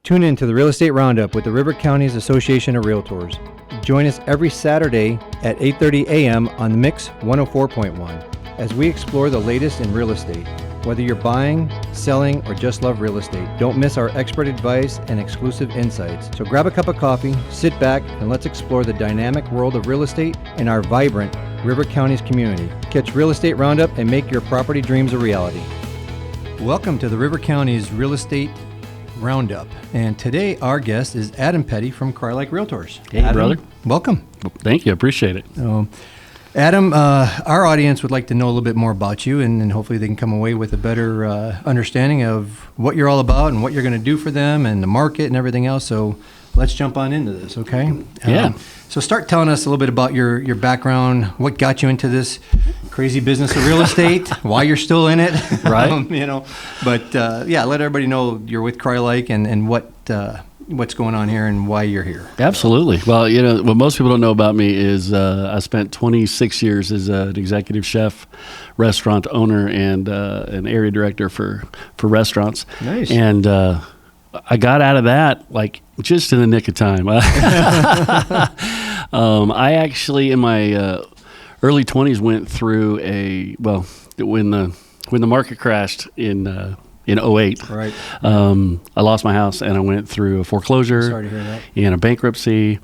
Tune in to the Real Estate Roundup with the River Counties Association of Realtors. Join us every Saturday at 8:30 a.m. on the Mix 104.1 as we explore the latest in real estate. Whether you're buying, selling, or just love real estate, don't miss our expert advice and exclusive insights. So grab a cup of coffee, sit back, and let's explore the dynamic world of real estate in our vibrant River Counties community. Catch Real Estate Roundup and make your property dreams a reality. Welcome to the River Counties Real Estate Roundup. And today our guest is Adam Petty from Crye-Leike Realtors. Hey, Adam, brother. Welcome. Thank you. Appreciate it. Adam, our audience would like to know a little bit more about you, and hopefully they can come away with a better understanding of what you're all about and what you're going to do for them and the market and everything else. So let's jump on into this, okay? Yeah. So start telling us a little bit about your background, what got you into this crazy business of real estate, why you're still in it, right? But let everybody know you're with Crye-Leike and what's going on here and why you're here. Absolutely. Well, what most people don't know about me is I spent 26 years as an executive chef, restaurant owner, and an area director for restaurants. Nice. And I got out of that like just in the nick of time. I actually in my early 20s went through when the market crashed in 08. Right. I lost my house and I went through a foreclosure. Sorry to hear that. And a bankruptcy,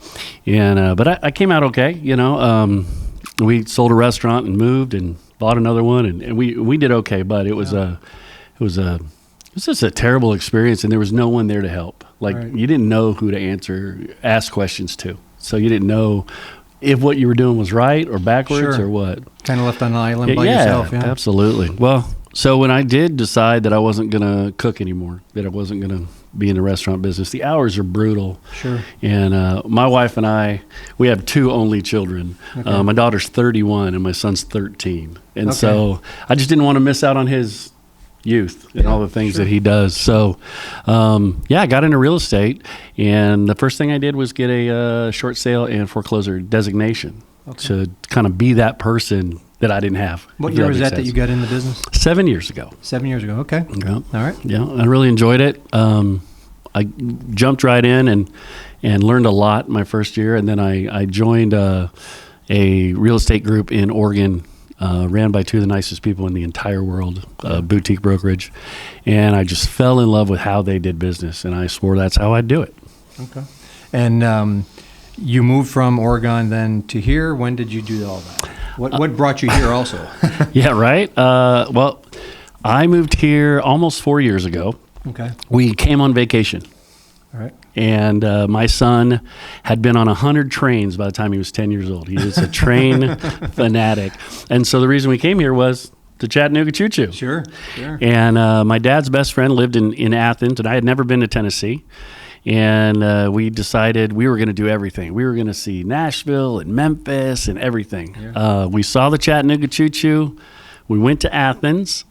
and but I came out okay. We sold a restaurant and moved and bought another one, and we did okay. But it was just a terrible experience, and there was no one there to help. Like Right. You didn't know who to ask questions to, so you didn't know if what you were doing was right or backwards or what. Kind of left on an island by yourself. Yeah, absolutely. Well, so when I did decide that I wasn't going to cook anymore, that I wasn't going to be in the restaurant business, the hours are brutal. Sure. And my wife and we have two only children. Okay. My daughter's 31 and my son's 13. And Okay. so I just didn't want to miss out on his youth and all the things that he does. So, I got into real estate, and the first thing I did was get a short sale and foreclosure designation to kind of be that person that I didn't have. What year was that you got in the business? 7 years ago. 7 years ago. Okay. Yeah. All right. Yeah, I really enjoyed it. I jumped right in and learned a lot my first year, and then I joined a real estate group in Oregon, ran by two of the nicest people in the entire world, boutique brokerage, and I just fell in love with how they did business, and I swore that's how I'd do it. Okay. And you moved from Oregon then to here. When did you do all that? What brought you here also? Yeah, right. Well, I moved here almost 4 years ago. Okay. We came on vacation. All right. And my son had been on 100 trains by the time he was 10 years old. He is a train fanatic. And so the reason we came here was to Chattanooga Choo-Choo. Sure. And my dad's best friend lived in Athens, and I had never been to Tennessee. And we decided we were going to do everything. We were going to see Nashville and Memphis and everything. Yeah. We saw the Chattanooga Choo-Choo. We went to Athens.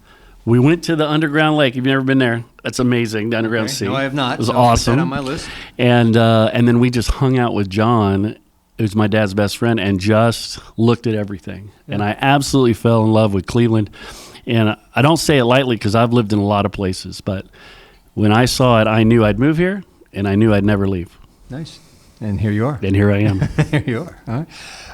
We went to the underground lake. Have you never been there? That's amazing, the underground sea. No, I have not. It was awesome. Put that on my list. And then we just hung out with John, who's my dad's best friend, and just looked at everything. Yeah. And I absolutely fell in love with Cleveland. And I don't say it lightly because I've lived in a lot of places, but when I saw it, I knew I'd move here, and I knew I'd never leave. Nice. And here you are. And here I am. Here you are. All right.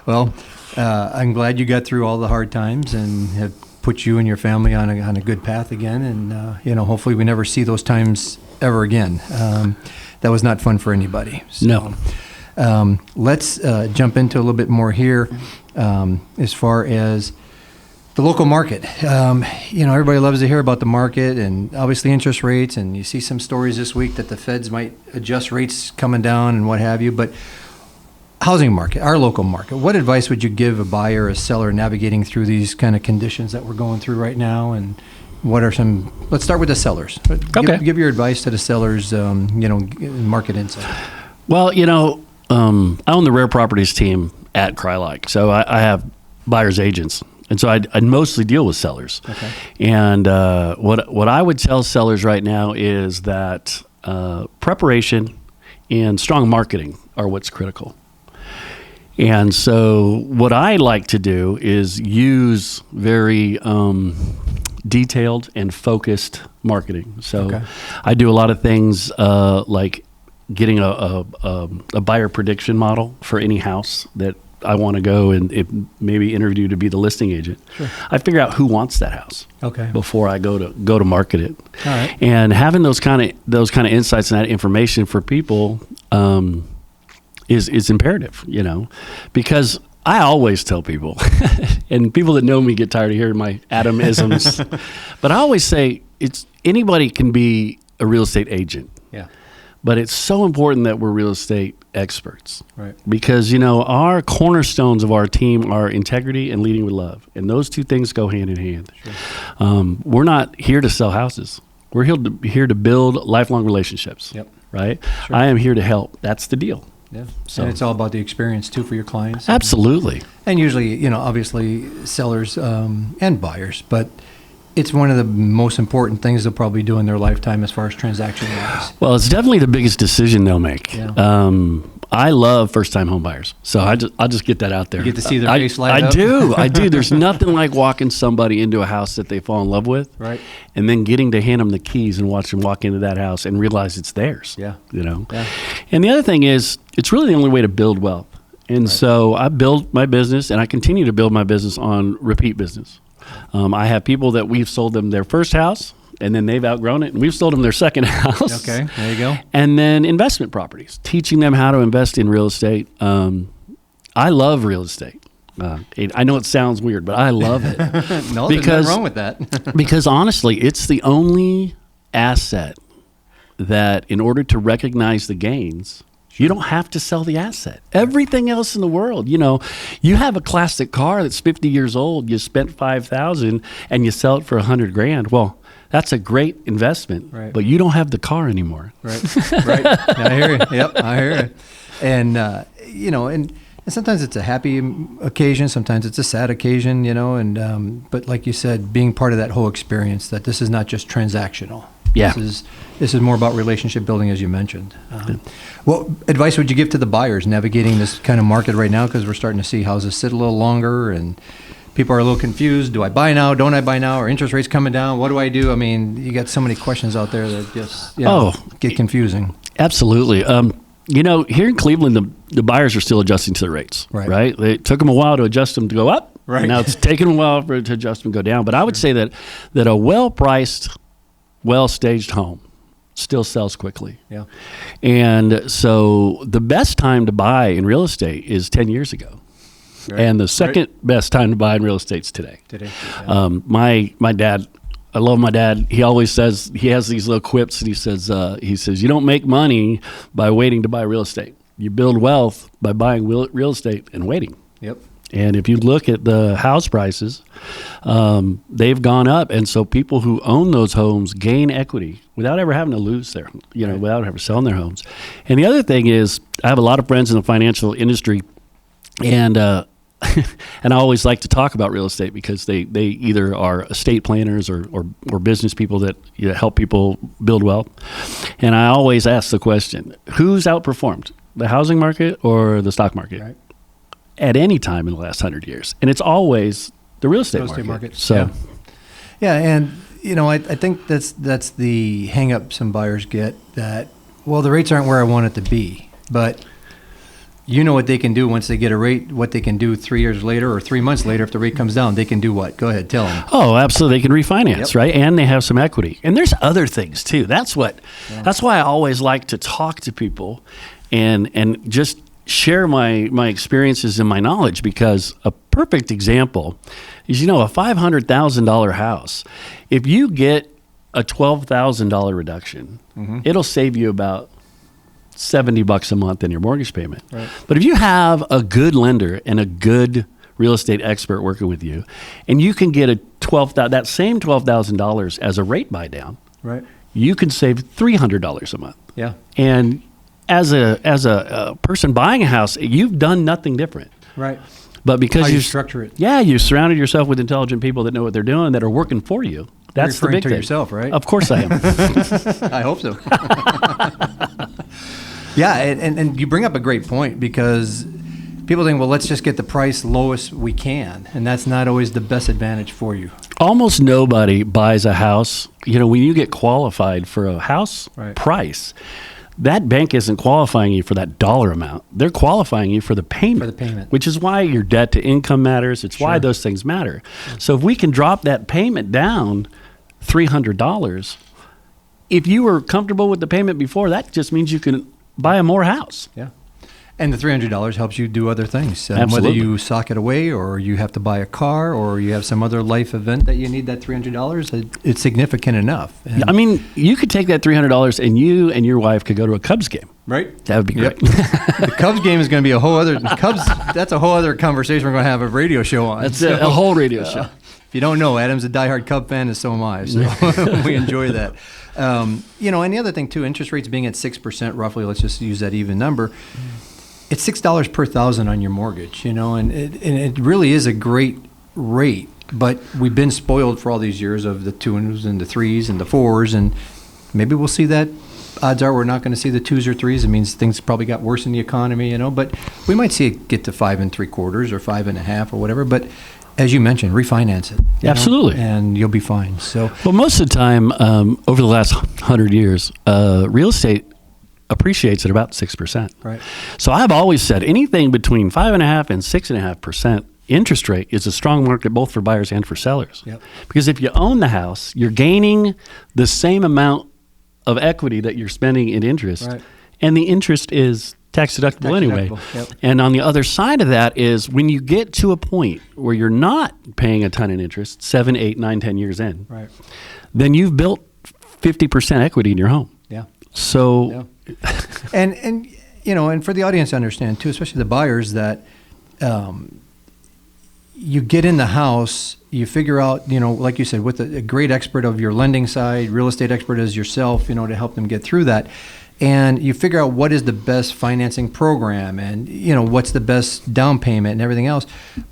Well, I'm glad you got through all the hard times and have put you and your family on a good path again. And, hopefully we never see those times ever again. That was not fun for anybody. So, no. Let's jump into a little bit more here as far as the local market. Everybody loves to hear about the market and obviously interest rates. And you see some stories this week that the feds might adjust rates coming down and what have you. But housing market, our local market, what advice would you give a buyer or a seller navigating through these kind of conditions that we're going through right now? And what are let's start with the sellers. Okay. Give your advice to the sellers, market insight. Well, I own the rare properties team at Crye-Leike. So I have buyer's agents. And so I mostly deal with sellers. Okay. And what I would tell sellers right now is that preparation and strong marketing are what's critical. And so what I like to do is use very detailed and focused marketing. So I do a lot of things like getting a buyer prediction model for any house that I want to go and maybe interview to be the listing agent. Sure. I figure out who wants that house before I go to market it. All right. And having those kind of insights and that information for people is imperative, because I always tell people, and people that know me get tired of hearing my Adam-isms, but I always say anybody can be a real estate agent. Yeah. But it's so important that we're real estate experts. Right. Because, our cornerstones of our team are integrity and leading with love. And those two things go hand in hand. Sure. We're not here to sell houses. We're here to build lifelong relationships. Yep. Right? Sure. I am here to help. That's the deal. Yeah. So And it's all about the experience, too, for your clients. absolutely. And usually, obviously sellers and buyers, but it's one of the most important things they'll probably do in their lifetime as far as transaction-wise. Well, it's definitely the biggest decision they'll make. Yeah. I love first-time home buyers, so I'll just get that out there. You get to see their face light up? I do. There's nothing like walking somebody into a house that they fall in love with, Right. and then getting to hand them the keys and watch them walk into that house and realize it's theirs. Yeah. Yeah. And the other thing is, it's really the only way to build wealth. And so I build my business, and I continue to build my business on repeat business. I have people that we've sold them their first house, and then they've outgrown it, and we've sold them their second house. Okay, there you go. And then investment properties, teaching them how to invest in real estate. I love real estate. I know it sounds weird, but I love it. No, there's nothing wrong with that. Because honestly, it's the only asset that in order to recognize the gains, you don't have to sell the asset. Everything else in the world, you have a classic car that's 50 years old, you spent $5,000 and you sell it for $100,000. Well, that's a great investment, right. But you don't have the car anymore. Right, right. I hear you. Yep, I hear you. And, and sometimes it's a happy occasion, sometimes it's a sad occasion, but like you said, being part of that whole experience, that this is not just transactional. Yeah. This is more about relationship building, as you mentioned. What advice would you give to the buyers navigating this kind of market right now? Because we're starting to see houses sit a little longer and people are a little confused. Do I buy now? Don't I buy now? Are interest rates coming down? What do I do? I mean, you got so many questions out there that just get confusing. Absolutely. Here in Cleveland, the buyers are still adjusting to the rates, right? It took them a while to adjust them to go up. Right. And now it's taken a while to adjust them to go down. But I would say that a well-priced, well-staged home still sells quickly. Yeah. And so the best time to buy in real estate is 10 years ago. Right. And the second best time to buy in real estate is today. Yeah. My dad, I love my dad. He always says, he has these little quips, and he says, you don't make money by waiting to buy real estate. You build wealth by buying real estate and waiting. Yep. And if you look at the house prices, they've gone up. And so people who own those homes gain equity without ever having to lose without ever selling their homes. And the other thing is, I have a lot of friends in the financial industry, and and I always like to talk about real estate because they either are estate planners or business people that help people build wealth. And I always ask the question, who's outperformed, the housing market or the stock market? Right. At any time in the last 100 years. And it's always the real estate market. So, yeah, and I think that's the hang up some buyers get, that, well, the rates aren't where I want it to be, but what they can do once they get a rate, what they can do 3 years later or 3 months later if the rate comes down, they can do what? Go ahead, tell them. Oh, absolutely. They can refinance, right? And they have some equity. And there's other things too. That's why I always like to talk to people and just share my experiences and my knowledge, because a perfect example is, a $500,000 house, if you get a $12,000 reduction, it'll save you about $70 a month in your mortgage payment. Right. But if you have a good lender and a good real estate expert working with you, and you can get that same $12,000 as a rate buy down, right, you can save $300 a month. Yeah. And as a person buying a house, you've done nothing different. Right. But because how you structure it. Yeah, you surrounded yourself with intelligent people that know what they're doing, that are working for you. That's the big thing. Yourself, right? Of course I am. I hope so. Yeah, and you bring up a great point, because people think, well, let's just get the price lowest we can, and that's not always the best advantage for you. Almost nobody buys a house. When you get qualified for a house price, that bank isn't qualifying you for that dollar amount. They're qualifying you for the payment. For the payment. Which is why your debt to income matters. It's why those things matter. So if we can drop that payment down $300, if you were comfortable with the payment before, that just means you can buy a more house. Yeah. And the $300 helps you do other things. Absolutely. Whether you sock it away or you have to buy a car or you have some other life event that you need that $300, it's significant enough. And I mean, you could take that $300 and you and your wife could go to a Cubs game. right? That would be great. The Cubs game is going to be a whole other that's a whole other conversation we're going to have a radio show on. That's a whole radio show. If you don't know, Adam's a diehard Cub fan, and so am I. So we enjoy that. And the other thing too, interest rates being at 6% roughly. Let's just use that even number. It's $6 per thousand on your mortgage, and it really is a great rate. But we've been spoiled for all these years of the 2s and the 3s and the 4s, and maybe we'll see that. Odds are we're not going to see the 2s or 3s. It means things probably got worse in the economy, But we might see it get to 5 3/4 or 5 1/2 or whatever. But as you mentioned, refinance it. Absolutely. And you'll be fine. So, well, most of the time, over the last 100 years, real estate appreciates at about 6%. right. So I've always said anything between 5.5% and 6.5% interest rate is a strong market both for buyers and for sellers. Yep. Because if you own the house, you're gaining the same amount of equity that you're spending in interest, Right. and the interest is tax deductible anyway. Yep. And on the other side of that is when you get to a point where you're not paying a ton in interest, 7, 8, 9, 10 years in, Right. then you've built 50% equity in your home. Yeah. So Yeah. And for the audience to understand too, especially the buyers, that you get in the house, you figure out, like you said, with a great expert of your lending side, real estate expert as yourself, to help them get through that. And you figure out what is the best financing program and, what's the best down payment and everything else.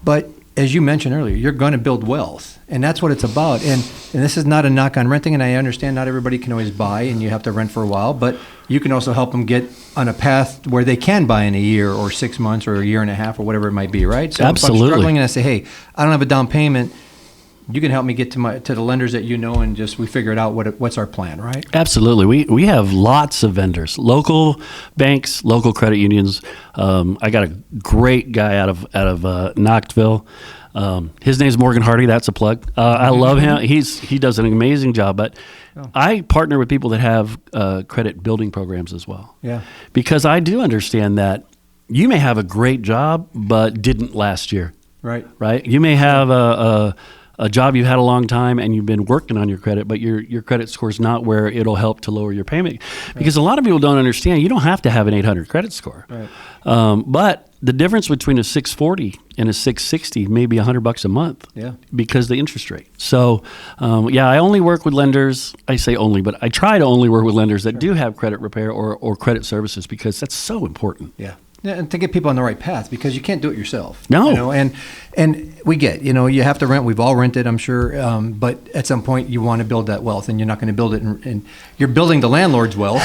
But as you mentioned earlier, you're going to build wealth, and that's what it's about. And this is not a knock on renting, and I understand not everybody can always buy, and you have to rent for a while, but you can also help them get on a path where they can buy in a year or 6 months or a year and a half or whatever it might be, right? So Absolutely. if I'm struggling and I say, hey, I don't have a down payment, you can help me get to the lenders that and just we figure it out what's our plan, right? Absolutely. We have lots of vendors, local banks, local credit unions. I got a great guy out of Knoxville. His name's Morgan Hardy. That's a plug. I love him. He does an amazing job. But I partner with people that have credit building programs as well. Yeah. Because I do understand that you may have a great job, but didn't last year. Right. Right. You may have a job you've had a long time and you've been working on your credit, but your credit score is not where it'll help to lower your payment. Because a lot of people don't understand you don't have to have an 800 credit score. Right. But the difference between a 640 and a 660 may be $100 a month. Yeah. Because the interest rate. So, I only work with lenders. I say only, but I try to only work with lenders that do have credit repair or credit services because that's so important. Yeah. Yeah, and to get people on the right path, because you can't do it yourself. No. And we get, you have to rent. We've all rented, I'm sure. But at some point, you want to build that wealth, and you're not going to build it. And you're building the landlord's wealth,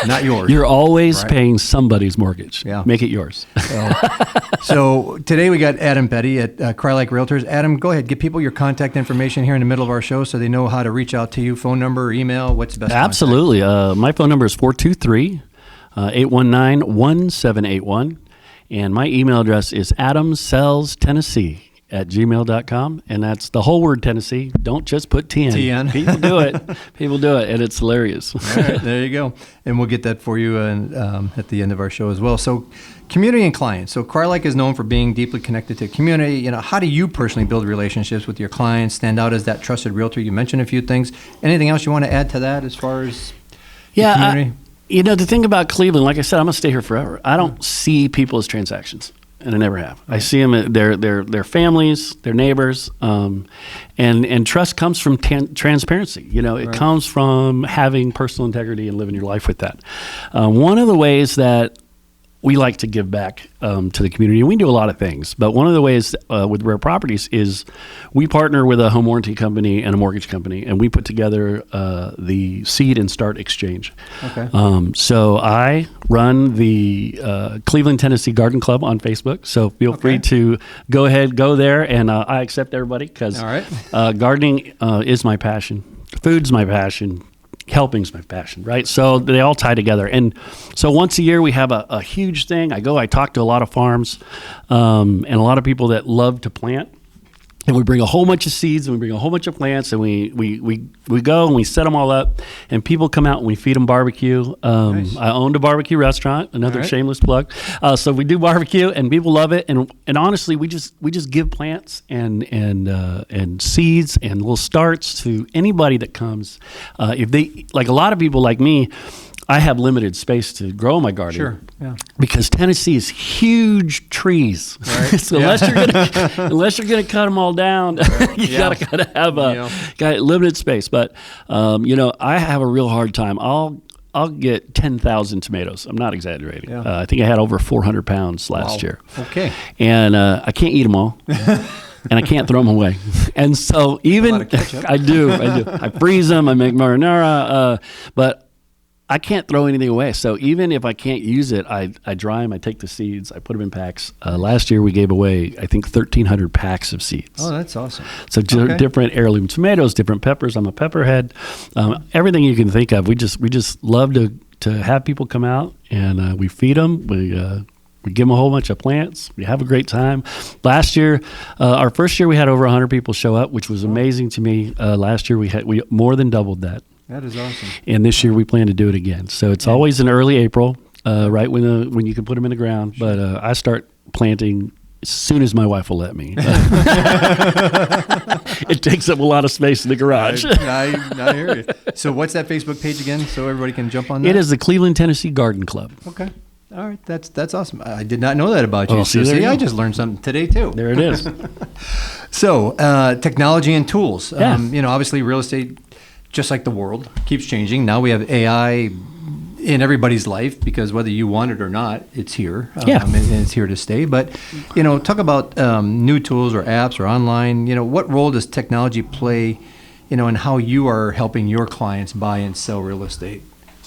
not yours. You're always Right. paying somebody's mortgage. Yeah. Make it yours. So today we got Adam Petty at Crye-Leike Realtors. Adam, go ahead. Give people your contact information here in the middle of our show so they know how to reach out to you. Phone number or email. What's the best? Absolutely. My phone number is 423-819-1781. And my email address is adamsellstennessee@gmail.com. And that's the whole word Tennessee. Don't just put TN. TN. People do it. People do it. And it's hilarious. All right, there you go. And we'll get that for you at the end of our show as well. So community and clients. So Crye-Leike is known for being deeply connected to community. How do you personally build relationships with your clients, stand out as that trusted realtor? You mentioned a few things. Anything else you want to add to that as far as community? The thing about Cleveland, like I said, I'm going to stay here forever. I don't see people as transactions, and I never have. I see them, they're families, they're neighbors, and trust comes from transparency. It comes from having personal integrity and living your life with that. One of the ways that we like to give back to the community, and we do a lot of things, but one of the ways with Rare Properties is we partner with a home warranty company and a mortgage company, and we put together the Seed and Start Exchange. Okay. So I run the Cleveland, Tennessee Garden Club on Facebook, so feel free to go there, and I accept everybody because All right. gardening is my passion. Food's my passion. helping's my passion, right? So they all tie together. And so once a year we have a huge thing. I talk to a lot of farms and a lot of people that love to plant. And we bring a whole bunch of seeds and we bring a whole bunch of plants and we go and we set them all up and people come out and we feed them barbecue. Nice. I owned a barbecue restaurant, another All right. shameless plug. So we do barbecue and people love it. And honestly, we just give plants and seeds and little starts to anybody that comes. If they, like a lot of people like me, I have limited space to grow my garden. Sure. Yeah. Because Tennessee is huge trees. Right. So unless you're gonna cut them all down, you gotta kind of have got limited space. But I have a real hard time. I'll get 10,000 tomatoes. I'm not exaggerating. Yeah. I think I had over 400 pounds last year. Okay. And I can't eat them all. And I can't throw them away. And so even A lot of ketchup. I do. I freeze them. I make marinara. But I can't throw anything away. So even if I can't use it, I dry them. I take the seeds. I put them in packs. Last year we gave away, I think, 1,300 packs of seeds. Oh, that's awesome. So different heirloom tomatoes, different peppers. I'm a pepperhead. Everything you can think of. We just love to have people come out and we feed them. We give them a whole bunch of plants. We have a great time. Last year, our first year, we had over 100 people show up, which was amazing to me. Last year, we more than doubled that. That is awesome. And this year, we plan to do it again. So it's always in early April, right when you can put them in the ground. But I start planting as soon as my wife will let me. It takes up a lot of space in the garage. I hear you. So what's that Facebook page again so everybody can jump on that? It is the Cleveland, Tennessee Garden Club. Okay. All right. That's awesome. I did not know that about you. Oh, So there you go. I just learned something today too. There it is. So technology and tools. Yeah. Obviously real estate, just like the world, keeps changing. Now we have AI in everybody's life because whether you want it or not, it's here. And it's here to stay. But, talk about new tools or apps or online. What role does technology play, in how you are helping your clients buy and sell real estate?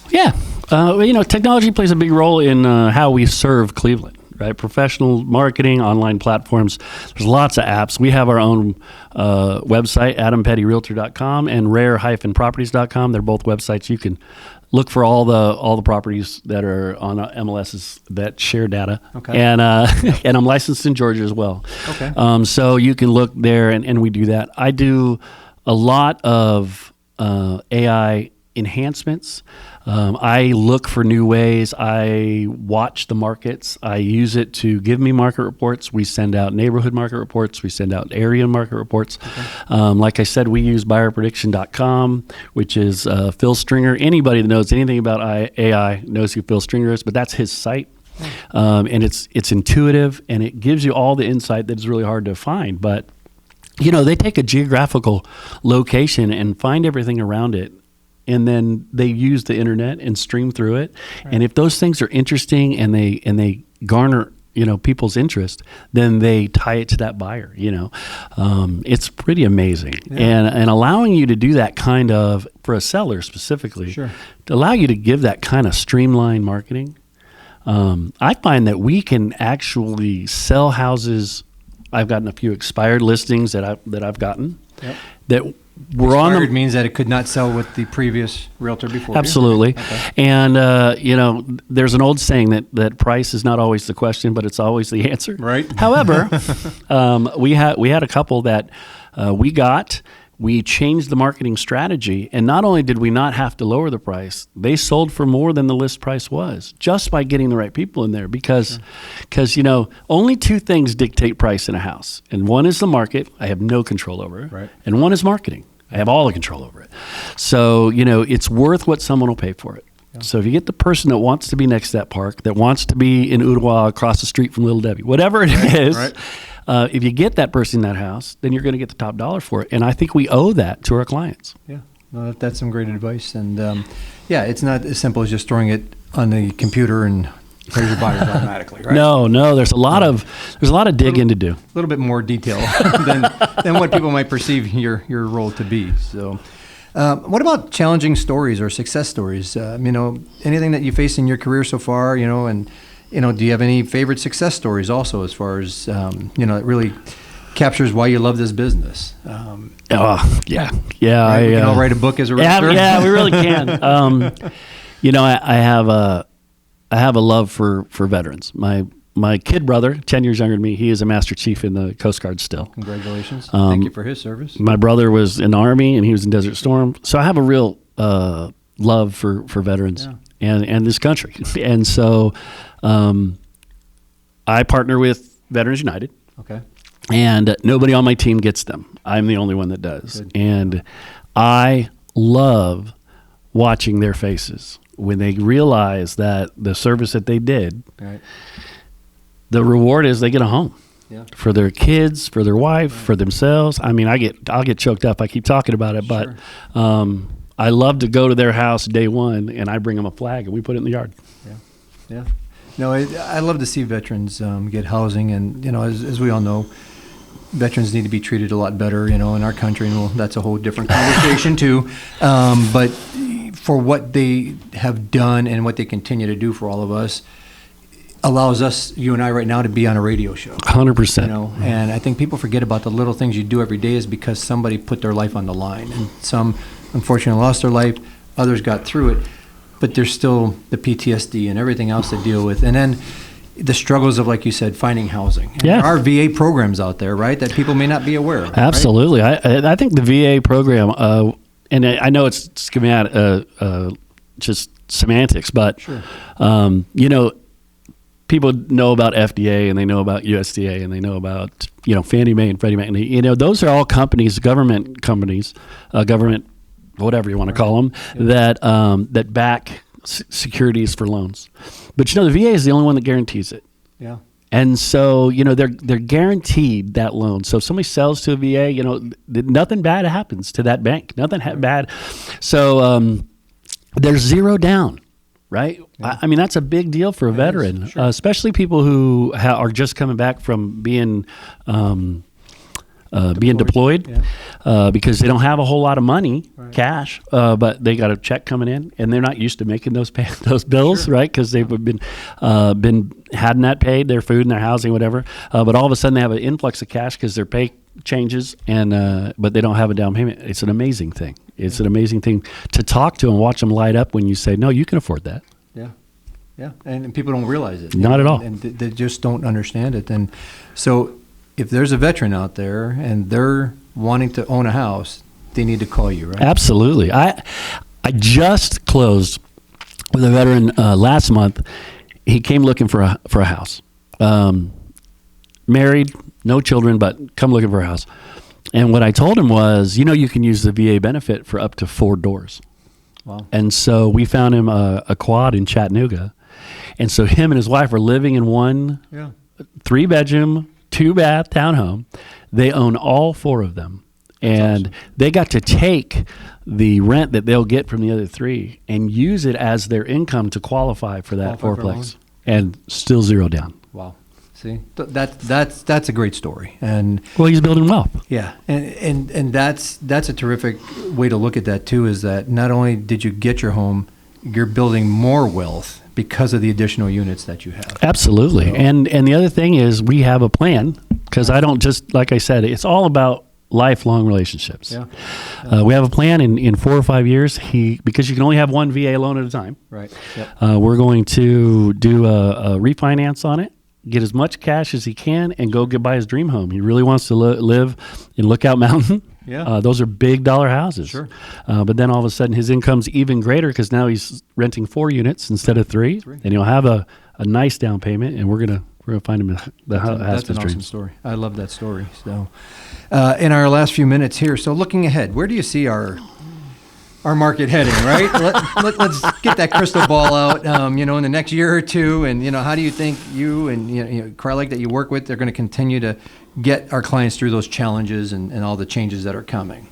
Yeah. Technology plays a big role in how we serve Cleveland. Right, professional marketing, online platforms. There's lots of apps. We have our own website, adamsellstennessee.com and rare-properties.com. They're both websites. You can look for all the properties that are on MLSs that share data. Okay. And and I'm licensed in Georgia as well. Okay. So you can look there, and we do that. I do a lot of AI enhancements. I look for new ways. I watch the markets. I use it to give me market reports. We send out neighborhood market reports. We send out area market reports. Okay. Like I said, we use buyerprediction.com, which is Phil Stringer. Anybody that knows anything about AI knows who Phil Stringer is, but that's his site. And it's intuitive, and it gives you all the insight that's really hard to find. But, they take a geographical location and find everything around it. And then they use the internet and stream through it. Right. And if those things are interesting and they garner people's interest, then they tie it to that buyer. It's pretty amazing. Yeah. And allowing you to do that kind of, for a seller specifically, sure, to allow you to give that kind of streamlined marketing. I find that we can actually sell houses. I've gotten a few expired listings that I've gotten. Yep. That we're on Expired means that it could not sell with the previous realtor before. Absolutely. Okay. And there's an old saying that price is not always the question, but it's always the answer. Right. However, we had a couple that we changed the marketing strategy, and not only did we not have to lower the price, they sold for more than the list price was just by getting the right people in there. Because only two things dictate price in a house, and one is the market. I have no control over it, right. And one is marketing. I have all the control over it. So it's worth what someone will pay for it. Yeah. So if you get the person that wants to be next to that park, that wants to be in Ottawa across the street from Little Debbie, whatever it is. Right. If you get that person in that house, then you're going to get the top dollar for it. And I think we owe that to our clients. Yeah, well, that's some great advice. And it's not as simple as just throwing it on the computer and raise your buyers automatically, right? No, there's a lot of digging to do. A little bit more detail than what people might perceive your role to be. So, what about challenging stories or success stories? Anything that you face in your career so far, and do you have any favorite success stories also as far as, that really captures why you love this business. Yeah. Right? We can all write a book as a realtor. Yeah, we really can. I have a love for veterans. My kid brother, 10 years younger than me, he is a Master Chief in the Coast Guard still. Congratulations. Thank you for his service. My brother was in the Army, and he was in Desert Storm. So I have a real love for veterans and this country. And so I partner with Veterans United. Okay. And nobody on my team gets them. I'm the only one that does. Good. And I love watching their faces when they realize that the service that they did, Right. the reward is they get a home. Yeah. For their kids, for their wife, for themselves. I mean, I'll get choked up. I keep talking about it, Sure. but I love to go to their house day one, and I bring them a flag, and we put it in the yard. Yeah. No, I love to see veterans get housing, and as we all know, veterans need to be treated a lot better, in our country, and that's a whole different conversation too. But for what they have done and what they continue to do for all of us, allows us, you and I right now, to be on a radio show. 100%. And I think people forget about the little things you do every day is because somebody put their life on the line. And some, unfortunately, lost their life. Others got through it. But there's still the PTSD and everything else to deal with. And then the struggles of, like you said, finding housing. And there are VA programs out there, right, that people may not be aware of. Absolutely. Right? I think the VA program, and I know it's coming out just semantics, but, Sure. People know about FDA and they know about USDA and they know about, Fannie Mae and Freddie Mac. And, those are all companies, government companies, government, whatever you want to call them, that back securities for loans. But, the VA is the only one that guarantees it. Yeah. And so, they're guaranteed that loan. So if somebody sells to a VA, nothing bad happens to that bank. Nothing bad. So they're zero down. Right? Yeah. I mean, that's a big deal for a veteran, sure. Especially people who are just coming back from being deployed, because they don't have a whole lot of money, cash, but they got a check coming in, and they're not used to making those bills, sure. Right? Because they've been hadn't that paid, their food and their housing, whatever. But all of a sudden, they have an influx of cash because their pay changes, and but they don't have a down payment. It's an amazing thing. It's an amazing thing to talk to and watch them light up when you say, no, you can afford that. Yeah, and people don't realize it. Not at all. And they just don't understand it. And so if there's a veteran out there and they're wanting to own a house, they need to call you, right? Absolutely. I just closed with a veteran last month. He came looking for a house. Married, no children, but come looking for a house. And what I told him was, you can use the VA benefit for up to 4 doors. Wow. And so we found him a quad in Chattanooga. And so him and his wife are living in one 3-bedroom, 2-bath townhome. They own all 4 of them. And awesome. They got to take the rent that they'll get from the other 3 and use it as their income to qualify for that 4-plex. And still zero down. Wow. See, that's a great story, and he's building wealth. Yeah, and that's a terrific way to look at that too. Is that not only did you get your home, you're building more wealth because of the additional units that you have. Absolutely, so. And the other thing is we have a plan, because I don't just, like I said, it's all about lifelong relationships. Yeah. We have a plan in 4 or 5 years. Because you can only have one VA loan at a time. Right. Yep. We're going to do a refinance on it. Get as much cash as he can and go buy his dream home. He really wants to live in Lookout Mountain. Yeah. Those are big dollar houses. Sure. But then all of a sudden his income's even greater because now he's renting 4 units instead of 3. And he'll have a nice down payment, and we're gonna find him the house of his dreams. That's an awesome story. I love that story. So in our last few minutes here, so looking ahead, where do you see our market heading, right? Let's get that crystal ball out, in the next year or two. And, how do you think you and, Crye-Leike that you work with, they're going to continue to get our clients through those challenges and all the changes that are coming?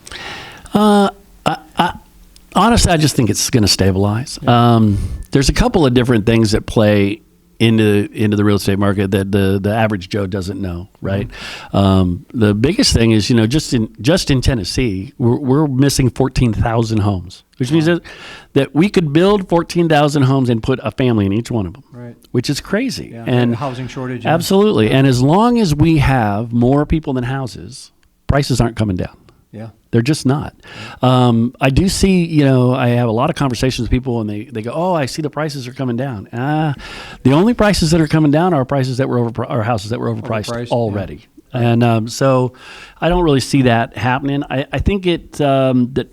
Honestly, I just think it's going to stabilize. Yeah. There's a couple of different things at play into the real estate market that the average Joe doesn't know, right? The biggest thing is, just in Tennessee, we're missing 14,000 homes, which means that we could build 14,000 homes and put a family in each one of them, Right. which is crazy. Yeah. And housing shortage. Absolutely. And as long as we have more people than houses, prices aren't coming down. Yeah. They're just not. I do see, I have a lot of conversations with people and they go, oh, I see the prices are coming down. The only prices that are coming down are prices that were are houses that were overpriced already. Yeah. And so I don't really see that happening. I think that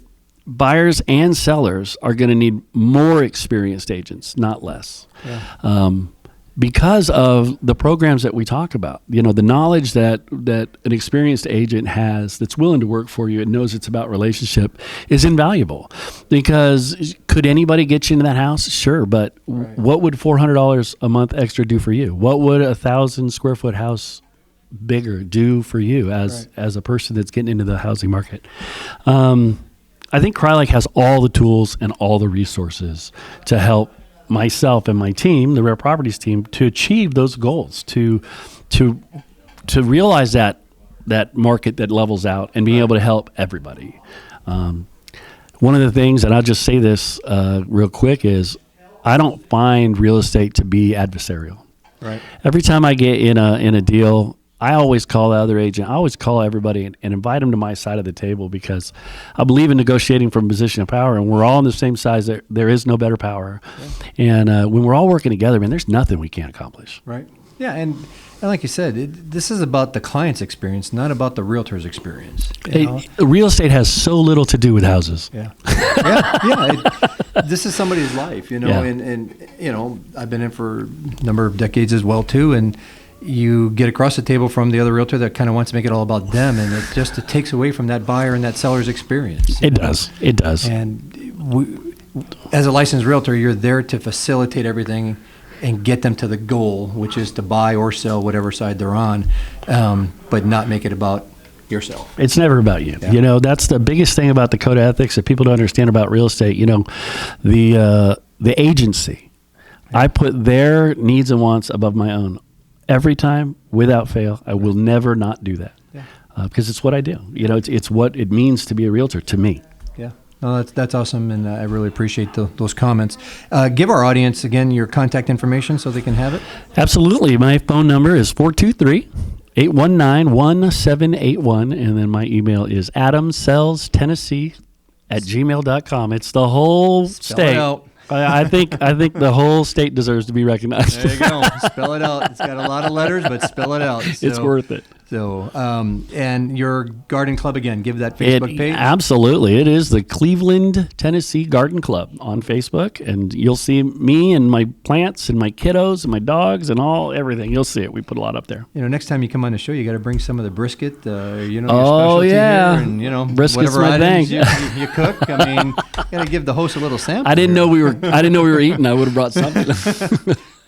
buyers and sellers are going to need more experienced agents, not less. Yeah. Because of the programs that we talk about, the knowledge that an experienced agent has that's willing to work for you and knows it's about relationship is invaluable. Because could anybody get you into that house? Sure, but what would $400 a month extra do for you? What would a 1,000 square foot house bigger do for you as a person that's getting into the housing market? I think Crye-Leike has all the tools and all the resources to help myself and my team, the Rare Properties team, to achieve those goals, to realize that market that levels out and being able to help everybody. One of the things, and I'll just say this real quick, is I don't find real estate to be adversarial. Right. Every time I get in a deal, I always call the other agent. I always call everybody and invite them to my side of the table, because I believe in negotiating from a position of power, and we're all on the same side. There is no better power. Yeah. And when we're all working together, man, there's nothing we can't accomplish. Right. Yeah, and like you said, this is about the client's experience, not about the realtor's experience. Real estate has so little to do with houses. Yeah. This is somebody's life, and I've been in for a number of decades as well too, and you get across the table from the other realtor that kind of wants to make it all about them, and it takes away from that buyer and that seller's experience. It does. And as a licensed realtor, you're there to facilitate everything and get them to the goal, which is to buy or sell whatever side they're on, but not make it about yourself. It's never about you. Yeah. That's the biggest thing about the code of ethics that people don't understand about real estate. The agency, I put their needs and wants above my own. Every time, without fail, I will never not do that, because it's what I do. It's what it means to be a realtor to me. Yeah, no, that's awesome, and I really appreciate those comments. Give our audience, again, your contact information so they can have it. Absolutely. My phone number is 423-819-1781, and then my email is adamsellstennessee@gmail.com. It's the whole state. It out. I think the whole state deserves to be recognized. There you go. Spell it out. It's got a lot of letters, but spell it out. It's worth it. So, and your garden club, again, give that Facebook page. Absolutely. It is the Cleveland, Tennessee Garden Club on Facebook, and you'll see me and my plants and my kiddos and my dogs and everything. You'll see it. We put a lot up there. Next time you come on the show, you got to bring some of the brisket, your specialty here, and brisket's whatever items you cook. I mean, you got to give the host a little sample. I didn't know we were eating. I would have brought something.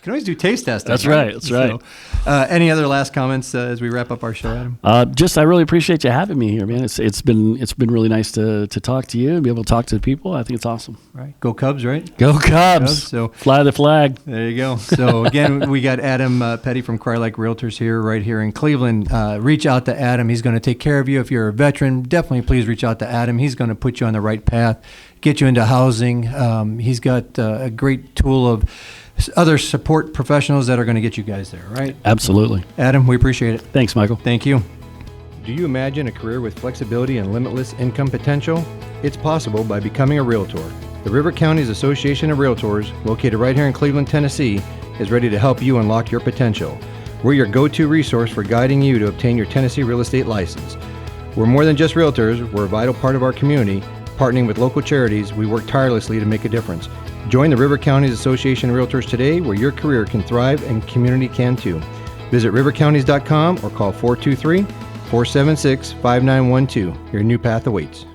Can always do taste testing. That's right. That's right. So, any other last comments as we wrap up our show, Adam? I really appreciate you having me here, man. It's been really nice to talk to you and be able to talk to the people. I think it's awesome. Right. Go Cubs, right? Go Cubs. So fly the flag. There you go. So again, we got Adam Petty from Crye-Leike Realtors right here in Cleveland. Reach out to Adam. He's going to take care of you. If you're a veteran, definitely please reach out to Adam. He's going to put you on the right path, get you into housing. He's got a great tool of other support professionals that are going to get you guys there, right? Absolutely. Adam, we appreciate it. Thanks, Michael. Thank you. Do you imagine a career with flexibility and limitless income potential? It's possible by becoming a realtor. The River Counties Association of Realtors, located right here in Cleveland, Tennessee, is ready to help you unlock your potential. We're your go-to resource for guiding you to obtain your Tennessee real estate license. We're more than just realtors. We're a vital part of our community. Partnering with local charities, we work tirelessly to make a difference. Join the River Counties Association of Realtors today, where your career can thrive and community can too. Visit rivercounties.com or call 423-476-5912. Your new path awaits.